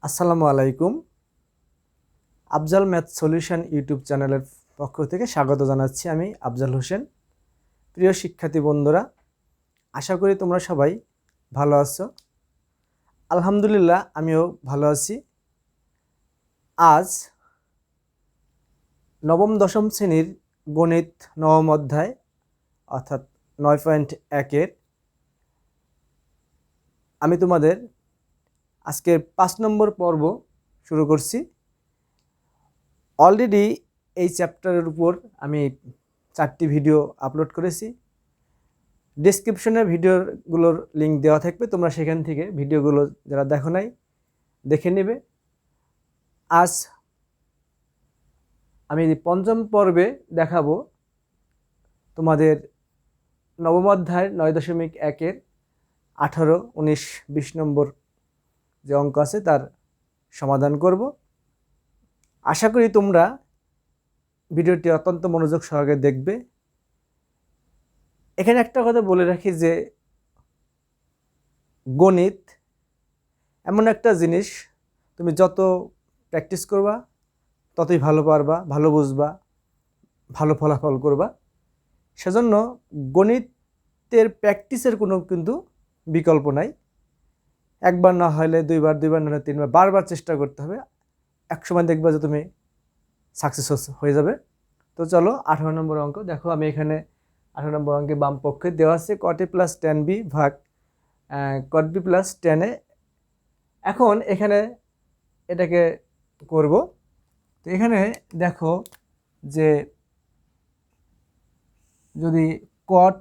আসসালামু আলাইকুম। Afzal math solution YouTube চ্যানেলের পক্ষ থেকে স্বাগত জানাচ্ছি আমি আফজাল হোসেন। প্রিয় শিক্ষার্থী বন্ধুরা, আশা করি তোমরা সবাই ভালো আছো। আলহামদুলিল্লাহ আমিও ভালো আছি। আজ নবম দশম শ্রেণীর গণিত নবম অধ্যায় অর্থাৎ 9.1-এর আমি তোমাদের আজকের 5 নম্বর পর্ব শুরু করছি। অলরেডি এই চ্যাপ্টারের উপর আমি 4টি ভিডিও আপলোড করেছি। ডেসক্রিপশনে ভিডিওগুলোর লিঙ্ক দেওয়া থাকবে, তোমরা সেখান থেকে ভিডিওগুলো যারা দেখো নাই দেখে নেবে। আজ আমি পঞ্চম পর্বে দেখাবো তোমাদের নবম অধ্যায় 9.1-এর 18, 19, 20 নম্বর যে অঙ্ক আছে তার সমাধান করব। আশা করি তোমরা ভিডিওটি অত্যন্ত মনোযোগ সহকারে দেখবে। এখানে একটা কথা বলে রাখি যে গণিত এমন একটা জিনিস, তুমি যত প্র্যাকটিস করবা ততই ভালো পারবা, ভালো বুঝবা, ভালো ফলাফল করবা। সেজন্য গণিতের প্র্যাকটিসের কোনো কিন্তু বিকল্প নাই। একবার না হলে দুইবার, দুইবার না হলে তিনবার, বারবার চেষ্টা করতে হবে। একসময় দেখবা যে তুমি সাকসেস হয়ে যাবে। তো চলো 18 নম্বর অঙ্ক দেখো। আমি এখানে 18 নম্বর অঙ্কে বাম পক্ষে দেওয়া আছে cot a plus tan b ভাগ cot b plus tan a। এখন এখানে এটাকে করব। তো এখানে দেখো যে যদি cot,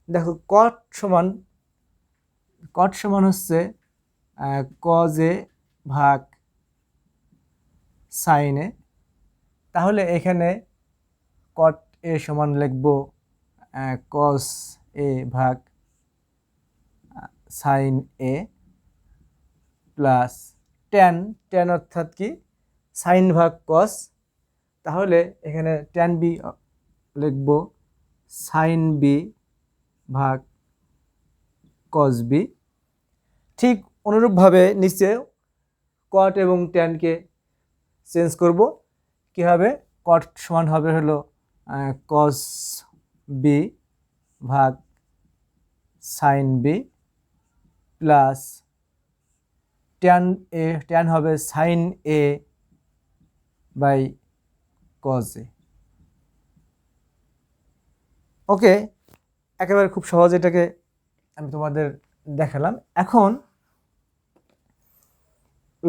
দেখো cot সমান হচ্ছে cos a ভাগ sin a। তাহলে এখানে cot a সমান লিখব cos a ভাগ sin a প্লাস tan অর্থাৎ কি sin ভাগ cos। তাহলে এখানে tan b লিখব sin b ভাগ cos b। ঠিক অনুরূপভাবে নিচে cot এবং tan কে চেঞ্জ করব। কি হবে? cot সমান হবে হলো cos b ভাগ sin b প্লাস tan হবে sin a by cos a। Okay, একেবারে খুব সহজ, এটাকে আমি তোমাদের দেখালাম। এখন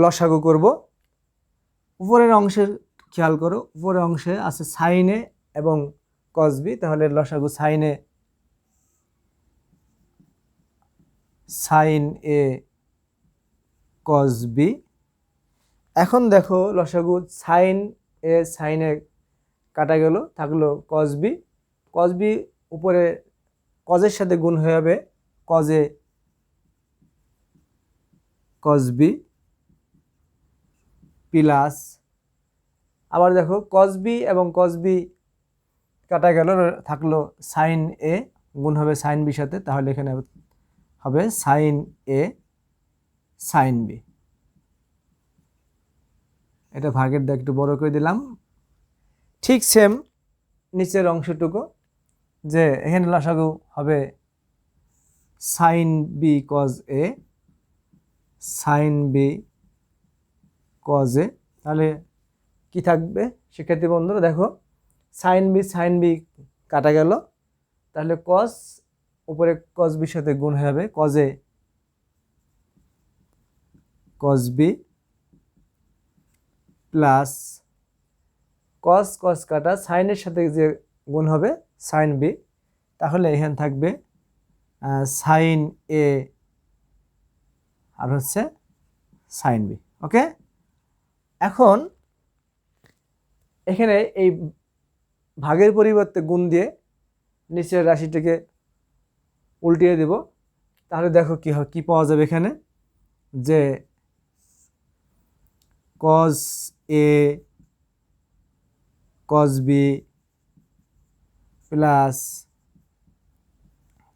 লসাগু করব। উপরের অংশের খেয়াল করো, উপরের অংশে আছে sin a এবং cos b। তাহলে লসাগু sin a cos b। এখন দেখো লসাগু sin a কাটা গেল, থাকলো cos b। cos b উপরে cos এর সাথে গুণ হয়ে যাবে cos a cos b plus, আবার দেখো cos b এবং cos b কাটা গেল, থাকলো sin a গুণ হবে sin b সাথে। তাহলে এখানে হবে sin a sin b। এটা ভাগের দাগ একটু বড় করে দিলাম। ঠিক সেম নিচের অংশটুকু, যে এখানে লসাগু হবে sin b cos a sin b cos a। তাহলে কি থাকবে শিক্ষার্থী বন্ধুরা? দেখো sin b কাটা গেল, তাহলে cos উপরে cos b সাথে গুণ হয়ে যাবে cos a cos b plus cos কাটা sin এর সাথে যে গুণ হবে sin b। তাহলে এখানে থাকবে sin a আর হচ্ছে sin b। ওকে, এখন এখানে এই ভাগের পরিবর্তে গুণ দিয়ে নিচের রাশিটিকে উল্টিয়ে দেব। তাহলে দেখো কি পাওয়া যাবে এখানে, যে cos a cos b plus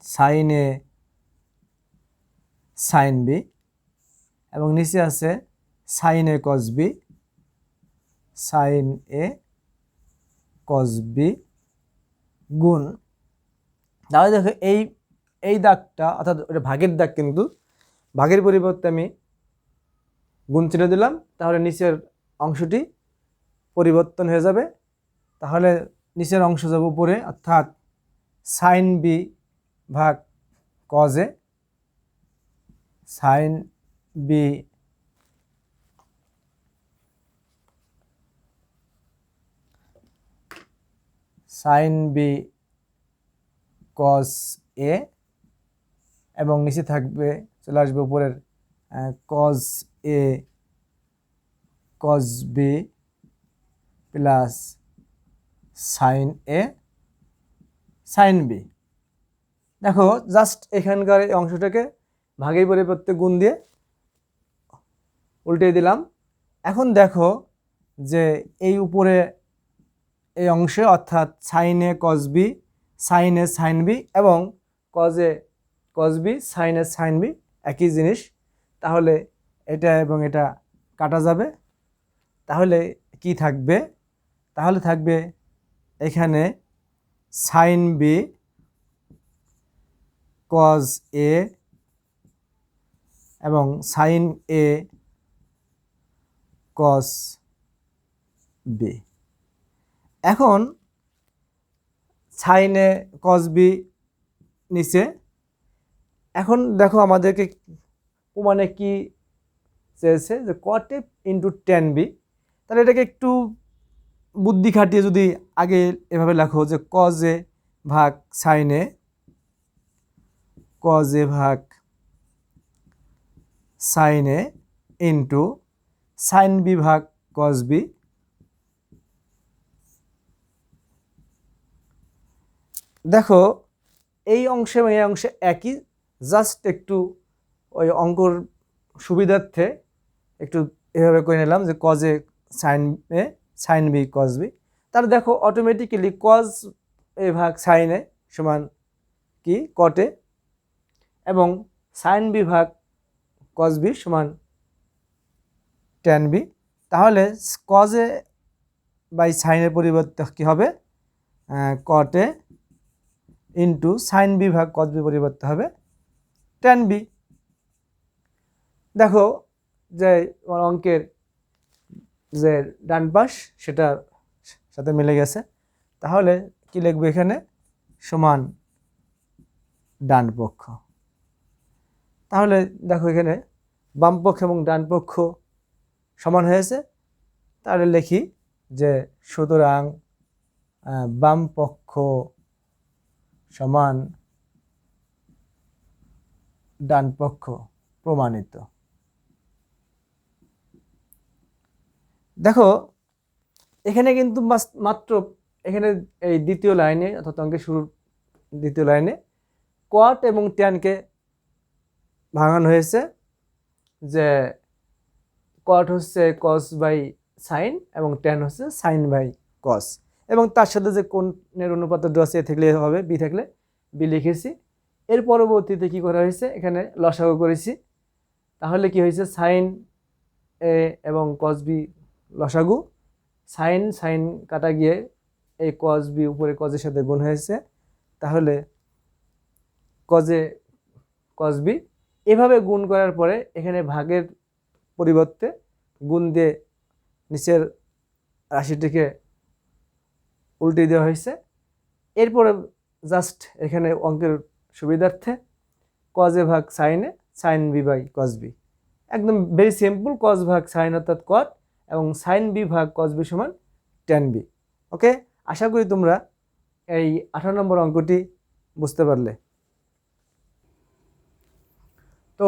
sin a sin b। এবং নিচে আছে sine a cos b, sine a cos B গুণ, তাহলে দেখো এই দাগটা অর্থাৎ ওটা ভাগের দাগ, কিন্তু ভাগের পরিবর্তে আমি গুণ চিহ্ন দিলাম, তাহলে নিচের অংশটি পরিবর্তন হয়ে যাবে। তাহলে নিচের অংশ যাবে উপরে, অর্থাৎ সাইন বি ভাগ cos A, sine B sine B cos A, এবং নিচে থাকবে, চলে আসবে উপরের cos A cos B plus sine A sine B. দেখো জাস্ট এখানকার এই অংশটাকে ভাগের পরিবর্তে গুণ দিয়ে উল্টে দিলাম। এখন দেখো যে এই উপরে এই অংশে অর্থাৎ sine a cos b, sine A sine b এবং cos a cos b, sine A sine b একই জিনিস। তাহলে এটা এবং এটা কাটা যাবে। তাহলে কি থাকবে? তাহলে থাকবে এখানে সাইন বি কজ এ এবং সাইন এ কস বি। এখন সাইন এ কস বি নিচে। এখন দেখো আমাদেরকে প্রমাণে কি চেয়েছে, যে কট এ ইন্টু টেন বি। তাহলে এটাকে একটু বুদ্ধি খাটিয়ে যদি আগে এভাবে লেখো যে কজ এ ভাগ সাইন এ, কজ এ ভাগ সাইন এ ইন্টু সাইন বি ভাগ কস বি। দেখো এই অংশে এবং এই অংশে একই, জাস্ট একটু ওই অঙ্কর সুবিধার্থে একটু এভাবে করে নিলাম যে কজ এ সাইন এ সাইন বি কস বি। তাহলে দেখো অটোমেটিক্যালি কজ এ ভাগ সাইন এ সমান কি কট এ, এবং সাইন বি ভাগ কস বি সমান টেন বি। তাহলে কজ এ বাই সাইনের পরিবর্তে কী হবে? কট এ ইন্টু সাইন বি ভাগ কস বি পরিবর্তে হবে টেন বি। দেখো যে আমার অঙ্কের যে ডান পাশ সেটার সাথে মিলে গেছে। তাহলে কি লিখবো এখানে? সমান ডান পক্ষ। তাহলে দেখো এখানে বাম পক্ষ এবং ডান পক্ষ সমান হয়েছে। তাহলে লিখি যে সুতরাং বাম পক্ষ সমান ডান পক্ষ প্রমাণিত। দেখো এখানে কিন্তু মাত্র এখানে এই দ্বিতীয় লাইনে অর্থাৎ অঙ্কের শুরুর দ্বিতীয় লাইনে কট এবং ট্যানকে ভাঙানো হয়েছে, যে কট হচ্ছে কস বাই সাইন এবং ট্যান হচ্ছে সাইন বাই কস, এবং তার সাথে যে কোণের অনুপাত আছে এ থাকলে হবে, বি থাকলে বি লিখেছি। এর পরবর্তীতে কি করা হয়েছে? এখানে লসাগু করেছি। তাহলে কি হয়েছে? সাইন এ এবং কস বি লসাগু, সাইন সাইন কাটা গিয়ে এই কস বি উপরে কজের সাথে গুণ হয়েছে। তাহলে কজে কস বি। এভাবে গুণ করার পরে এখানে ভাগের পরিবর্তে গুণ দিয়ে নিচের রাশিটিকে উল্টে দেওয়া হয়েছে। এরপরে জাস্ট এখানে অঙ্কের সুবিধার্থে কজ এ ভাগ সাইনে sine B by cos B, একদম ভেরি সিম্পল। কজ ভাগ সাইন অর্থাৎ কট এবং সাইন বি ভাগ কস বি সমান টেন বি। ওকে, আশা করি তোমরা এই 18 নম্বর অঙ্কটি বুঝতে পারলে। তো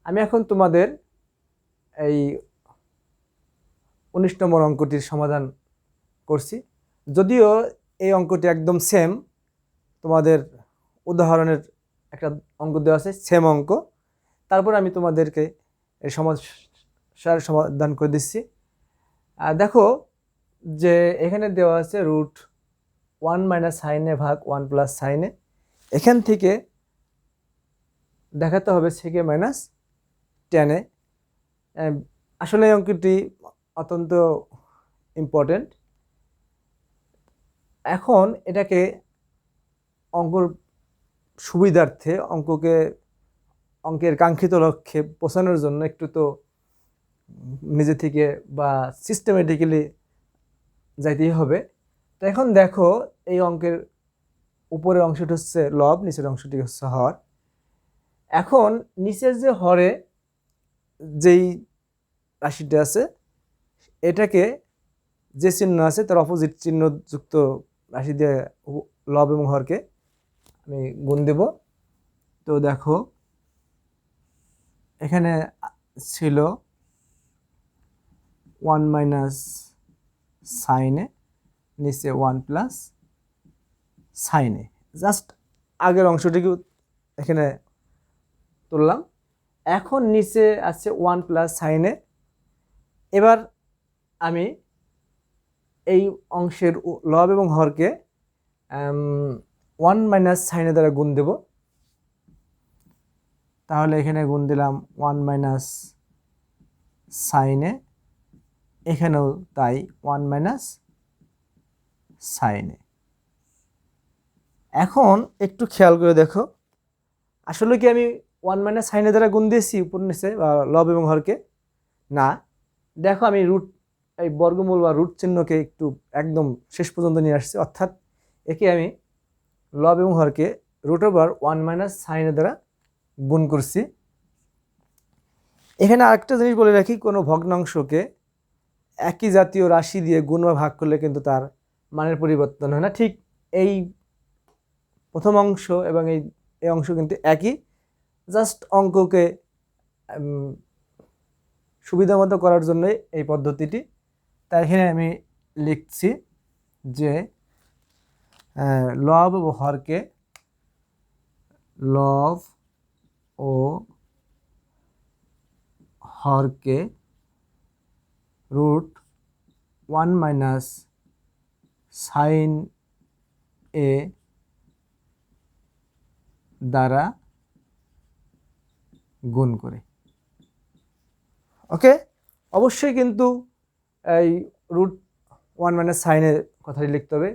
আমি এখন তোমাদের এই 19 নম্বর অঙ্কটির সমাধান করছি। যদিও এই অঙ্কটি একদম সেম, তোমাদের উদাহরণের একটা অঙ্ক দেওয়া আছে, সেম অঙ্ক, তারপর আমি তোমাদেরকে এই সমস্যার সমাধান করে দিচ্ছি। দেখো যে এখানে দেওয়া আছে রুট 1 মাইনাস সাইনে ভাগ 1 প্লাস সাইনে। এখান থেকে দেখাতে হবে সেকে মাইনাস টেনে। আসলে এই অঙ্কটি অত্যন্ত ইম্পর্টেন্ট। এখন এটাকে অঙ্কর সুবিধার্থে অঙ্কের কাঙ্ক্ষিত লক্ষ্যে পৌঁছানোর জন্য একটু তো নিজে থেকে বা সিস্টেমেটিক্যালি যাইতেই হবে। তো এখন দেখো এই অঙ্কের উপরের অংশটি হচ্ছে লব, নিচের অংশটি হচ্ছে হর। এখন নিচের যে হরে যেই রাশিটা আছে এটাকে যে চিহ্ন আছে তার অপোজিট চিহ্ন যুক্ত রাশি দিয়ে লব এবং হরকে আমি গুণ দেব। তো দেখো এখানে ছিল 1 মাইনাস সাইনে, নিচে 1 প্লাস সাইনে, জাস্ট আগের অংশটিকে এখানে তুললাম। এখন নিচে আছে 1 প্লাস সাইনে। এবার আমি এই অংশের লব এবং হরকে 1 মাইনাস সাইনে দ্বারা গুণ দেব। তাহলে এখানে গুণ দিলাম 1 মাইনাস সাইনে, এখানেও তাই 1 মাইনাস সাইনে। এখন একটু খেয়াল করে দেখো, আসলে কি আমি 1 মাইনাস সাইনে দ্বারা গুণ দিয়েছি উপর নিচে বা লব এবং হরকে? না, দেখো আমি এই বর্গমূল বা রুট চিহ্নকে একটু একদম শেষ পর্যন্ত নিয়ে আসছি, অর্থাৎ একে আমি লব এবং হরকে √1 মাইনাস সাইনের দ্বারা গুণ করছি। এখানে আরেকটা জিনিস বলে রাখি, কোনো ভগ্নাংশকে একই জাতীয় রাশি দিয়ে গুণ বা ভাগ করলে কিন্তু তার মানের পরিবর্তন হয় না। ঠিক এই প্রথম অংশ এবং এই অংশ কিন্তু একই, জাস্ট অঙ্ককে সুবিধা মতো করার জন্য এই পদ্ধতিটি। তাই এখানে আমি লিখছি যে লব ও হরকে লব ও হরকে √1 মাইনাস সাইন এ দ্বারা গুণ করে। ওকে, অবশ্যই কিন্তু এই √1 মাইনাস সাইনের কথাটি লিখতে হবে।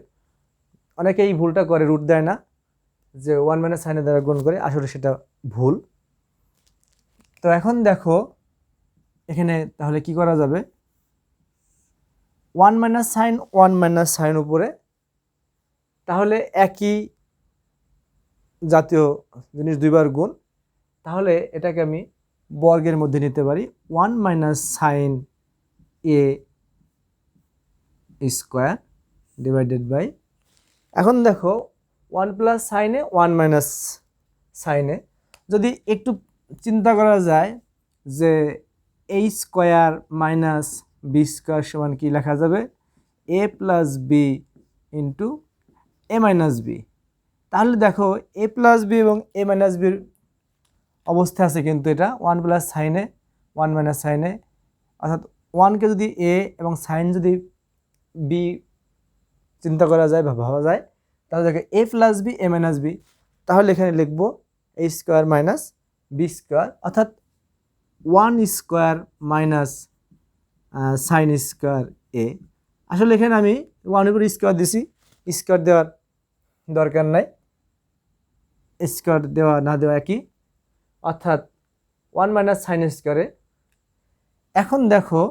অনেকে এই ভুলটা করে, রুট দেয় না, যে 1 মাইনাস সাইনের দ্বারা গুণ করে, আসলে সেটা ভুল। তো এখন দেখো এখানে তাহলে কি করা যাবে, 1 মাইনাস সাইন 1 মাইনাস সাইন উপরে, তাহলে একই জাতীয় জিনিস দুইবার গুণ, তাহলে এটাকে আমি বর্গের মধ্যে নিতে পারি 1 minus sine a square divided by, এখন দেখো 1 প্লাস সাইনে 1 মাইনাস সাইনে, যদি একটু চিন্তা করা যায় যে এ স্কোয়ার মাইনাস বি স্কোয়ার সমান কি লেখা যাবে, এ plus B into A minus B. তাহলে দেখো এ প্লাস বি এবং এ মাইনাস বির অবস্থা আছে, কিন্তু এটা 1 প্লাস সাইনে 1 মাইনাস সাইনে, অর্থাৎ 1কে যদি এ এবং সাইন যদি বি চিন্তা করা যায় বা ভাবা যায়, তাহলে দেখো এ plus B A minus B, তাহলে এখানে লিখবো এ স্কোয়ার মাইনাস বি স্কোয়ার, অর্থাৎ 1 স্কোয়ার মাইনাস সাইন স্কোয়ার এ। আসলে এখানে আমি 1 উপর স্কোয়ার দিছি, স্কোয়ার দেওয়ার দরকার নাই, স্কোয়ার দেওয়া না দেওয়া একই, অর্থাৎ 1 মাইনাস সাইন স্কোয়ারে। এখন দেখো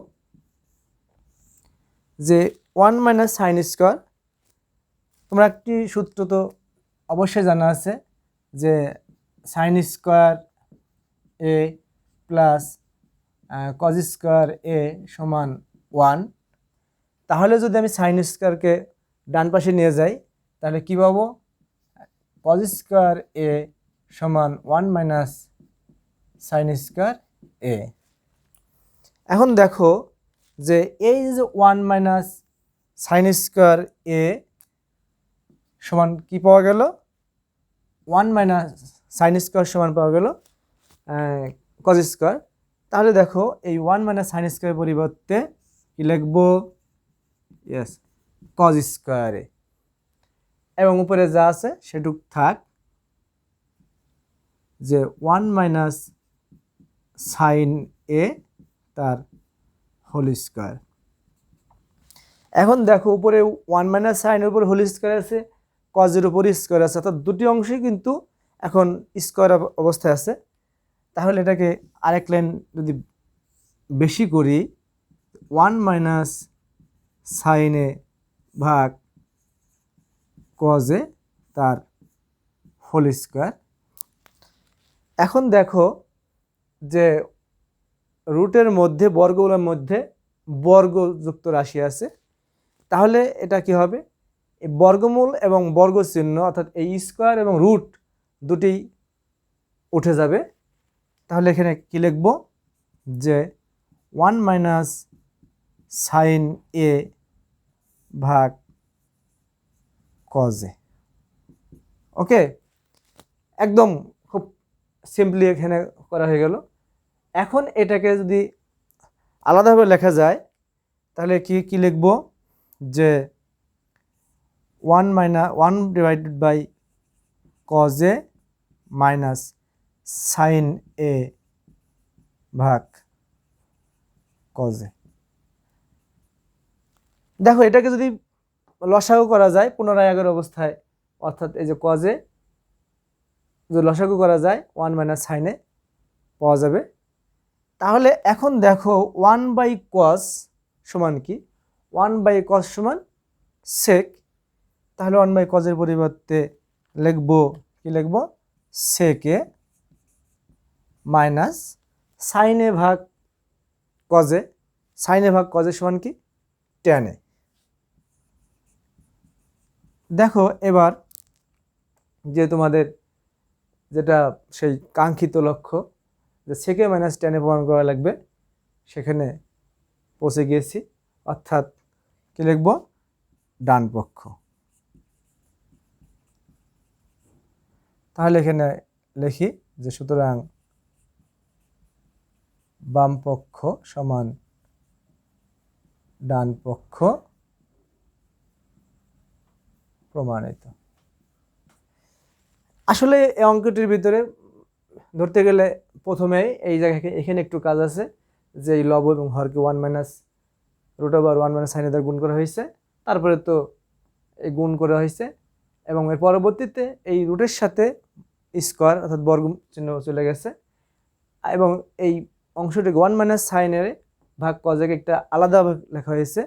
যে 1 মাইনাস সাইন স্কোয়ার, তোমরা একটি সূত্র তো অবশ্যই জানা আছে যে সাইন স্কোয়ার এ প্লাস কজ স্কোয়ার এ সমান 1। তাহলে যদি আমি সাইন স্কোয়ারকে ডান পাশে নিয়ে যাই, তাহলে কী পাবো, কজ স্কোয়ার এ সমান 1 মাইনাস সাইন স্কোয়ার এ। এখন দেখো যে এই যে 1 মাইনাস সাইন স্কোয়ার এ সমান কি পাওয়া গেল, 1 মাইনাস সাইন স্কোয়ার সমান পাওয়া গেল কজ স্কোয়ার। তাহলে দেখো এই 1 মাইনাস সাইন স্কোয়ার পরিবর্তে কি লিখবো, ইয়েস কজ স্কোয়ারে, এবং উপরে যা আছে সেটুক থাক, যে 1 মাইনাস সাইন এ তার হোল স্কোয়ার। এখন দেখো উপরে 1 মাইনাস সাইনের উপর হোল স্কোয়ার আছে, কজের উপর স্কোয়ার আছে, অর্থাৎ দুটি অংশই কিন্তু এখন স্কোয়ার অবস্থায় আছে। তাহলে এটাকে আরেক লাইন যদি বেশি করি, 1 মাইনাস সাইনে ভাগ কজে তার হোল স্কোয়ার। এখন দেখো যে রুটের মধ্যে বর্গগুলোর মধ্যে বর্গযুক্ত রাশি আছে, তাহলে এটা কি হবে, এই বর্গমূল এবং বর্গ চিহ্ন অর্থাৎ এই স্কোয়ার এবং রুট দুটি উঠে যাবে। তাহলে এখানে কি লিখব যে 1 মাইনাস সাইন এ ভাগ কজে। ওকে, একদম খুব সিম্পলি এখানে করা হয়ে গেল। এখন এটাকে যদি আলাদাভাবে লেখা যায় তাহলে কি লিখব যে 1 divided by cos A minus sine এ ভাগ কজ এ। দেখো এটাকে যদি লসাগু করা যায় পুনরায় আগের অবস্থায়, অর্থাৎ এই যে কজে যদি লসাগু করা যায় 1 মাইনাস সাইনে পাওয়া যাবে। তাহলে এখন দেখো 1 বাই কস সমান কি, 1 বাই কস সমান সেক। তাহলে 1 বাই কজের পরিবর্তে লিখব কি লিখব, সেকে মাইনাস সাইনে ভাগ কজে। সাইনে ভাগ কজে সমান কি, টেনে। দেখো এবার যে তোমাদের যেটা সেই কাঙ্ক্ষিত লক্ষ্য যে সেকে মাইনাস টেনে প্রমাণ করা লাগবে, সেখানে পৌঁছে গিয়েছি। অর্থাৎ কি লিখব, ডান পক্ষ। তাহলে এখানে লিখি যে সুতরাং বাম পক্ষ সমান ডান পক্ষ প্রমাণিত। আসলে এই অঙ্কটির ভিতরে ধরতে গেলে প্রথমে এই জায়গায় এখানে একটু কাজ আছে, যে এই লব এবং হরকে 1 minus root over 1 minus sine দ্বারা গুণ করা হয়েছে, তারপরে তো এই গুণ করা হয়েছে এবং এর পরবর্তীতে এই রুটের সাথে স্কোয়ার অর্থাৎ বর্গ চিহ্ন চলে গেছে, এবং এই অংশটিকে 1 মাইনাস সাইনের ভাগ কজেকে একটা আলাদা লেখা হয়েছে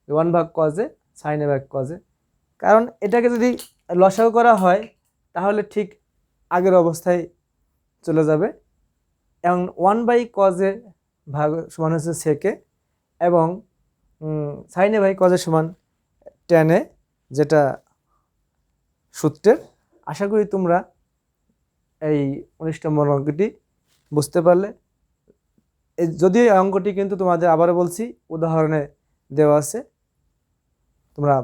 1 ভাগ কজে সাইনে ভাগ কজে। কারণ এটাকে যদি লসাগু করা হয় তাহলে ঠিক আগের অবস্থায় চলে যাবে, এবং 1 বাই কজে ভাগ সমান হচ্ছে সেকে, এবং সাইনে বাই কজে সমান টেনে, যেটা সূত্রের। আশা করি তোমরা এই 19 নম্বর অঙ্কটি বুঝতে পারলে। যদিও এই অঙ্কটি কিন্তু তোমাদের আবারও বলছি উদাহরণে দেওয়া আছে, তোমরা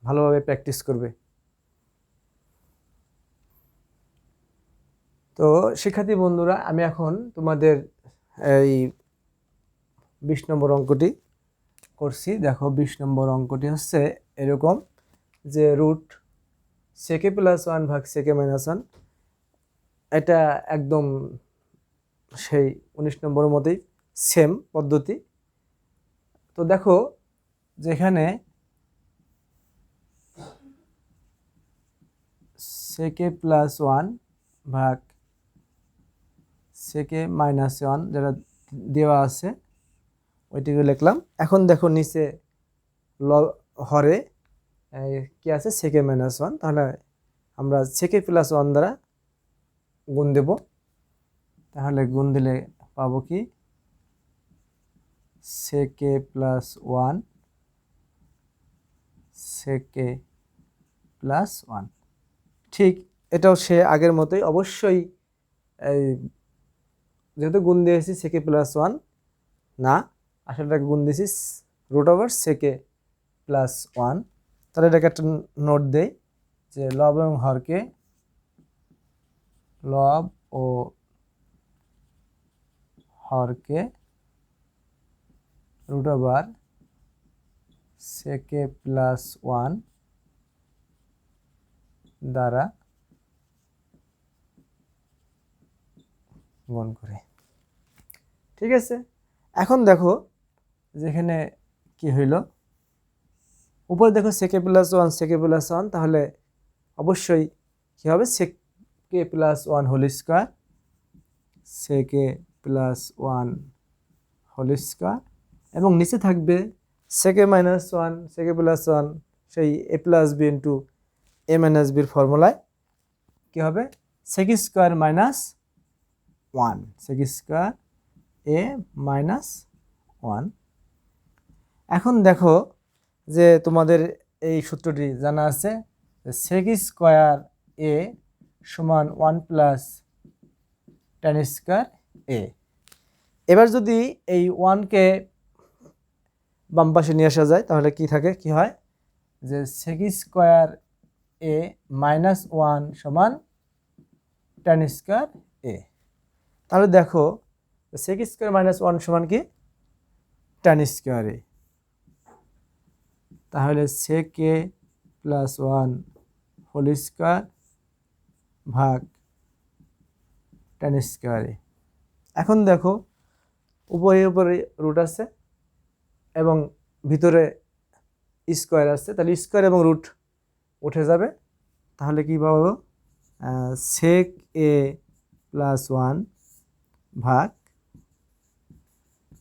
ভালোভাবে প্র্যাকটিস করবে। তো শিক্ষার্থী বন্ধুরা, আমি এখন তোমাদের এই 20 নম্বর অঙ্কটি করছি। দেখো 20 নম্বর অঙ্কটি হচ্ছে এরকম যে রুট সেকে প্লাস 1 ভাগ সেকে মাইনাস 1, এটা একদম সেই 19 নম্বরের মতোই সেম পদ্ধতি। তো দেখো যেখানে সেকে প্লাস 1 ভাগ সেকে মাইনাস 1 যেটা দেওয়া আছে ওইটিকে লিখলাম। এখন দেখো নিচে হরে কি আছে, সেকে মাইনাস 1, তাহলে আমরা সেকে প্লাস 1 দ্বারা গুণ দেব। তাহলে গুণ দিলে পাবো কি, সেকে প্লাস 1 সেকে প্লাস 1। ঠিক এটাও সে আগের মতোই, অবশ্যই এই যেহেতু গুণ দিয়েছি সেকে প্লাস 1 না, আসলে এটাকে গুণ দিয়েছি রুট ওভার সেকে প্লাস 1। তাহলে এটাকে একটা নোট দেই যে লব এবং হরকে, লব ও হরকে রুট ওভার সেকে প্লাস 1 দ্বারা গুণ করে। ঠিক আছে, এখন দেখো যেখানে কি হইল, উপরে দেখো sec A plus one sec A plus one, তাহলে অবশ্যই কী হবে, sec A plus one whole square, sec A plus one whole square, এবং নিচে থাকবে sec A minus one sec A plus one, সেই A plus B into A minus বির ফর্মুলায় কী হবে, sec square minus one, sec square A minus one. এখন দেখো যে তোমাদের এই সূত্রটি জানা আছে, সেক স্কোয়ার এ সমান ওয়ান প্লাস ট্যান স্কোয়ার এ। এবার যদি এই ওয়ানকে বাম পাশে নিয়ে আসা যায় তাহলে কি থাকে, কি হয়, যে সেক স্কোয়ার এ মাইনাস ওয়ান সমান ট্যান স্কোয়ার এ। তাহলে দেখো সেক স্কোয়ার মাইনাস ওয়ান সমান কি, ট্যান স্কোয়ার এ। তাহলে সেক এ প্লাস ওয়ান হোল স্কোয়ার ভাগ ট্যান স্কোয়ার এ। এখন দেখো উপরে উপরে রুট আছে এবং ভিতরে স্কোয়ার আছে, তাহলে স্কোয়ার এবং রুট উঠে যাবে, তাহলে কি পাবো, সেক এ প্লাস ওয়ান ভাগ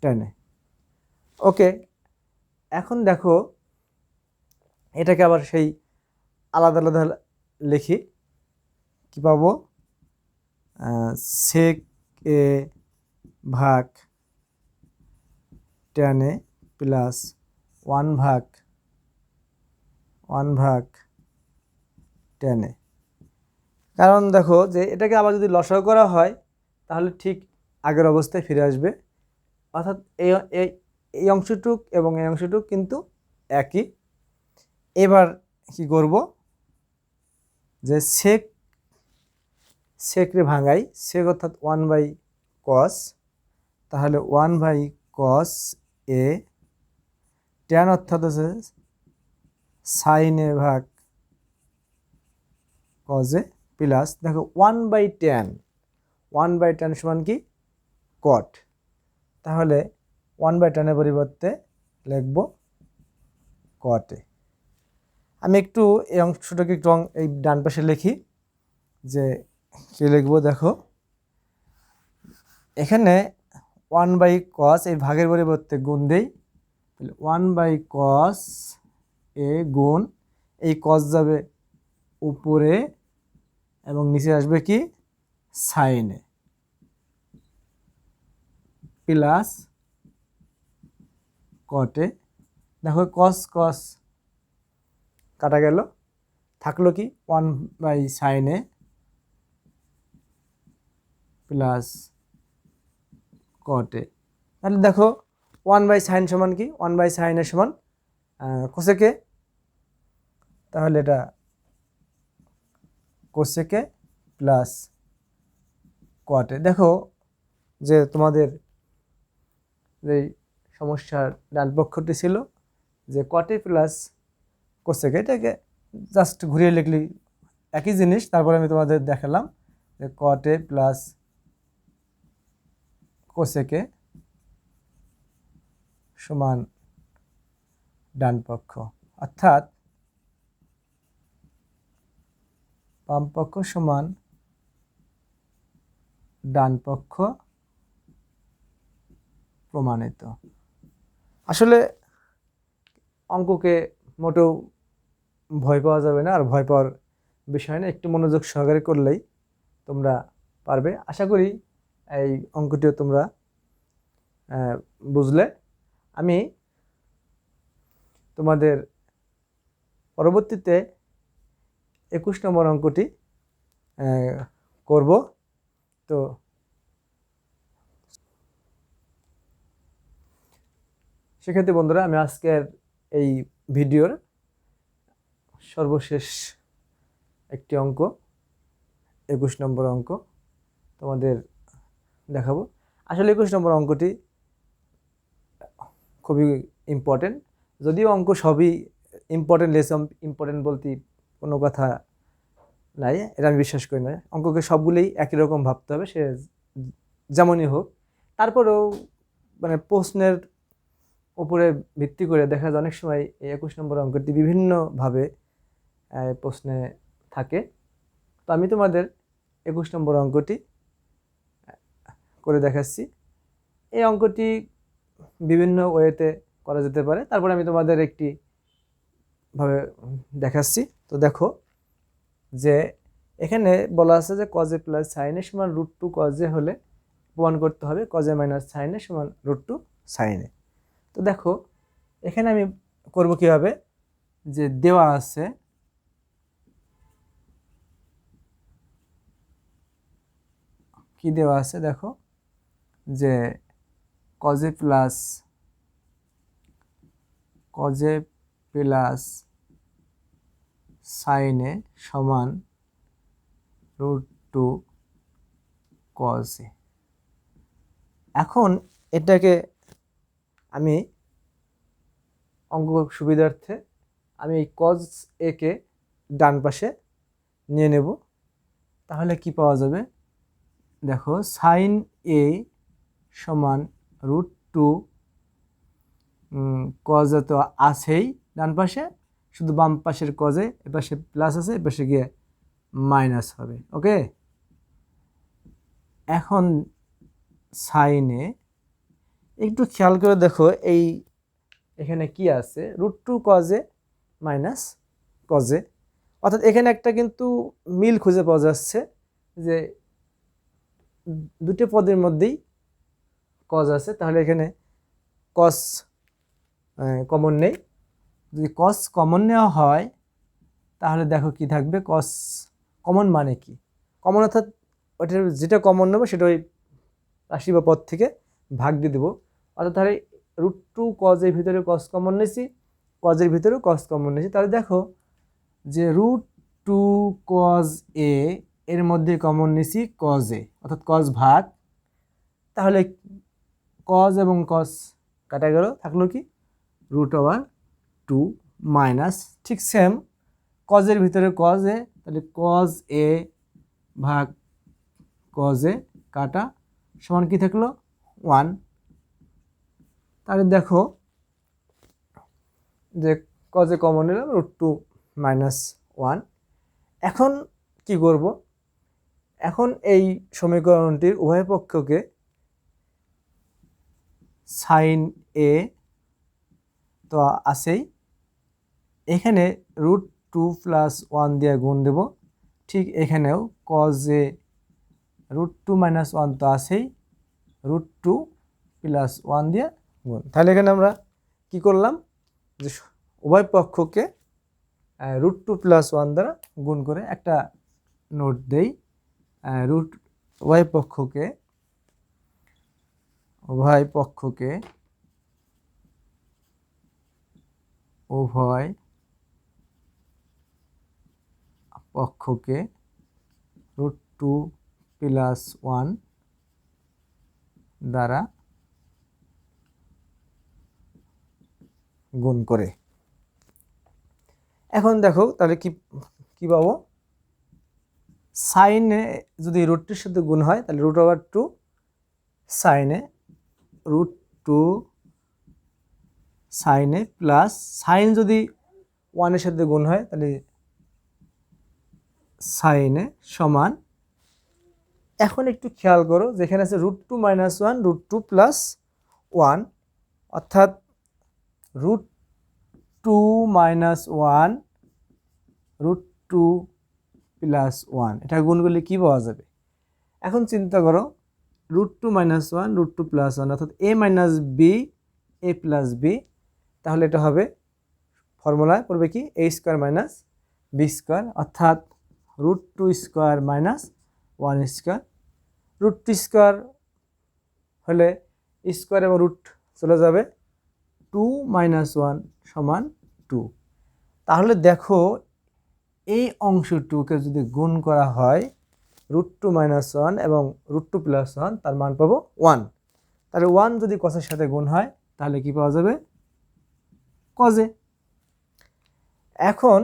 ট্যান এ। ওকে, এখন দেখো এটাকে আবার সেই আলাদা আলাদা লিখি, কি পাবো, সেক এ ভাগ ট্যান এ প্লাস ওয়ান ভাগ ট্যান এ। কারণ দেখো যে এটাকে আবার যদি লসাগু করা হয় তাহলে ঠিক আগের অবস্থায় ফিরে আসবে, অর্থাৎ এই অংশটুক এবং এই অংশটুক কিন্তু একই। এবার কি করব, যে সেকরে ভাঙাই, সেক অর্থাৎ ওয়ান বাই কস, তাহলে one by cos a, tan অর্থাৎ আছে সাইন এ ভাগ কজ এ, প্লাস দেখো ওয়ান বাই ট্যান সমান কি, কট। তাহলে ওয়ান বাই ট্যানের পরিবর্তে লিখব কটে। আমি একটু এই অংশটাকে একটু এই ডান পাশে লিখি, যে কি লিখবো, দেখো এখানে ওয়ান বাই কস, এই ভাগের পরিবর্তে গুণ দেই, তাহলে ওয়ান বাই কস এ গুণ, এই কস যাবে উপরে এবং নিচে আসবে কি, সাইনে, প্লাস কটে। দেখো কস কস কাটা গেল, থাকলো কি, ওয়ান বাই সাইনে প্লাস কটে। তাহলে দেখো ওয়ান বাই সাইন সমান কি, ওয়ান বাই সাইনের সমান কোসেকে, তাহলে এটা কোসেকে প্লাস কটে। দেখো যে তোমাদের যে সমস্যার ডান পক্ষটি ছিল যে কটে প্লাস কোসেকে, এটাকে জাস্ট ঘুরিয়ে লিখলি একই জিনিস। তারপরে আমি তোমাদের দেখালাম যে কটে প্লাস কোসেকে সমান ডান পক্ষ, অর্থাৎ বাম পক্ষ সমান ডান পক্ষ প্রমাণিত। আসলে অঙ্ককে মোটেও ভয় পাওয়া যাবে না, আর ভয় পাওয়ার বিষয় না, একটু মনোযোগ সহকারে করলেই তোমরা পারবে। আশা করি এই অঙ্কটিও তোমরা বুঝলে। আমি তোমাদের পরবর্তীতে 21 নম্বর অঙ্কটি করব। তো সেক্ষেত্রে বন্ধুরা আমি আজকের এই ভিডিওর সর্বশেষ একটি অঙ্ক, 21 নম্বর অঙ্ক তোমাদের দেখাবো। আসলে 21 নম্বর অঙ্কটি খুবই ইম্পর্টেন্ট, যদিও অঙ্ক সবই ইম্পর্টেন্ট, লেসন ইম্পর্টেন্ট বলতে কোনো কথা নাই, এটা আমি বিশ্বাস করি না। অঙ্ককে সবগুলোই একই রকম ভাবতে হবে, সে যেমনই হোক। তারপরেও মানে প্রশ্নের উপরে ভিত্তি করে দেখা যায় অনেক সময় এই 21 নম্বর অঙ্কটি বিভিন্নভাবে প্রশ্নে থাকে। তো আমি তোমাদের 21 নম্বর অঙ্কটি করে দেখাচ্ছি। এই অঙ্কটি বিভিন্ন ওয়েতে করা যেতে পারে, তারপরে আমি তোমাদের একটি ভাবে দেখাচ্ছি। তো দেখো যে এখানে বলা আছে যে cos a plus sin a সমান √2 cos a হলে প্রমাণ করতে হবে cos a minus sin a সমান √2 sin a। তো দেখো এখানে আমি করব কিভাবে, যে দেওয়া আছে কি দেওয়া আছে দেখো যে cos a plus sin a সমান √2 cos a। এখন এটাকে আমি অঙ্ক সুবিধার্থে আমি এই cos a কে ডান পাশে নিয়ে নেব। তাহলে কি পাওয়া যাবে দেখো sin a সমান √2 cos a তো আছেই ডান পাশে, শুধু বাম পাশের cos a এপাশে প্লাস আছে, এপাশে গিয়ে মাইনাস হবে। ওকে, এখন sin a একটু খেয়াল করে দেখো এই এখানে কি আছে √2 cos a minus cos a, অর্থাৎ এখানে একটা কিন্তু মিল খুঁজে পাওয়া যাচ্ছে যে দুটো পদের মধ্যেই cos আছে, তাহলে এখানে cos কমন নেই। যদি cos কমন নেওয়া হয় তাহলে দেখো কি থাকবে, cos কমন মানে কি, কমন অর্থাৎ ওইটার যেটা কমন নেবো সেটা ওই রাশি বা পদ থেকে ভাগ দিয়ে দেবো। অর্থাৎ তাহলে √2 cos এর ভিতরে cos কমন নিয়েছি, cos এর ভিতরেও cos কমন নিয়েছি, তাহলে দেখো যে √2 cos a এর মধ্যে কমন নিয়েছি cos a, অর্থাৎ cos ভাগ, তাহলে cos এবং cos কাটা গেল, থাকলো কি √2 মাইনাস, ঠিক সেম cos এর ভিতরে cos a, তাহলে cos a ভাগ cos a কাটা সমান কি থাকলো 1। তাহলে দেখো যে cos a কমন নিলাম √2 মাইনাস 1। এখন কি করব, এখন এই সমীকরণটির উভয় পক্ষকে sin a তো আছেই, এখানে √2 প্লাস 1 দিয়ে গুণ দেব, ঠিক এখানেও cos a √2 মাইনাস 1 তো আছেই, √2 প্লাস 1 দিয়ে গুণ। তাহলে এখানে আমরা কি করলাম যে উভয় পক্ষকে √2 প্লাস 1 দ্বারা গুণ করে একটা নোট দেই, উভয় পক্ষকে উভয় পক্ষকে √2 প্লাস 1 দ্বারা গুণ করে। এখন দেখো তাহলে কি কি পাবো, সাইনে যদি √2 সাথে গুণ হয় তাহলে √2 সাইনে √2 সাইনে প্লাস সাইন যদি 1 এর সাথে গুণ হয় তাহলে সাইনে সমান, এখন একটু খেয়াল করো যেখানে আছে √2 মাইনাস 1 √2 প্লাস 1, অর্থাৎ √2 মাইনাস 1 √2 প্লাস 1, এটা গুণ করলে কি পাওয়া যাবে। এখন চিন্তা করো √2 মাইনাস 1 √2 প্লাস 1 অর্থাৎ a minus b a plus b, তাহলে এটা হবে ফর্মুলায় পড়বে কি a square minus b square, অর্থাৎ √2 স্কোয়ার মাইনাস 1 স্কোয়ার, √2 স্কোয়ার হলে স্কোয়ার এবং রুট চলে যাবে, 2 মাইনাস 1 সমান 2। তাহলে দেখো এই অংশটুকে যদি গুণ করা হয় √2 মাইনাস 1 এবং √2 প্লাস 1, তার মান পাবো 1। তাহলে 1 যদি cos-এর সাথে গুণ হয় তাহলে কি পাওয়া যাবে cos a। এখন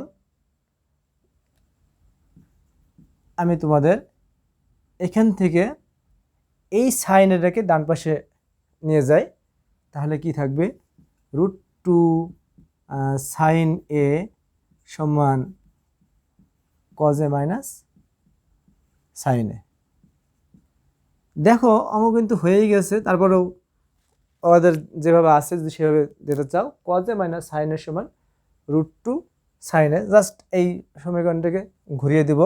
আমি তোমাদের এখান থেকে এই সাইন এটাকে ডান পাশে নিয়ে যাই, তাহলে কি থাকবে, √2 সাইন এ সমান কজ এ মাইনাস সাইন এ। দেখো অঙ্ক কিন্তু হয়েই গেছে, তারপরেও আমাদের যেভাবে আছে যদি সেভাবে দিতে চাও, কজ এ মাইনাস সাইন এ সমান √2 সাইন এ, জাস্ট এই সমীকরণটাকে ঘুরিয়ে দিব,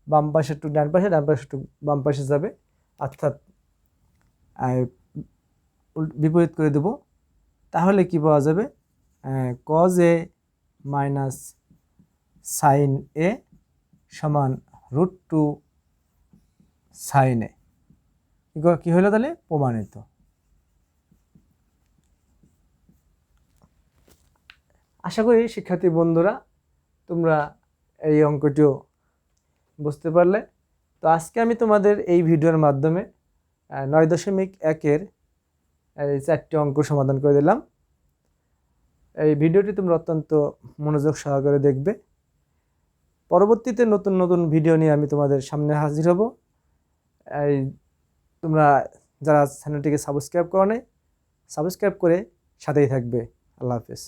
বাম পাশে একটু ডান পাশে, ডান পাশে একটু বাম পাশে যাবে, অর্থাৎ বিপরীত করে দেব। তাহলে কি পাওয়া যাবে, কজ এ মাইনাস সাইন এ সমান √2 সাইন এ। কি হলো তাহলে, প্রমাণিত। আশা করি শিক্ষার্থী বন্ধুরা তোমরা এই অঙ্কটিও বুঝতে পারলে। তো আজকে আমি তোমাদের এই ভিডিওর মাধ্যমে 9.1-এর এই 4টি অঙ্ক সমাধান করে দিলাম। এই ভিডিওটি তোমরা অত্যন্ত মনোযোগ সহকারে দেখবে। পরবর্তীতে নতুন নতুন ভিডিও নিয়ে আমি তোমাদের সামনে হাজির হব। এই তোমরা যারা চ্যানেলটিকে সাবস্ক্রাইব করো নাই, সাবস্ক্রাইব করে সাথেই থাকবে। আল্লাহ হাফেজ।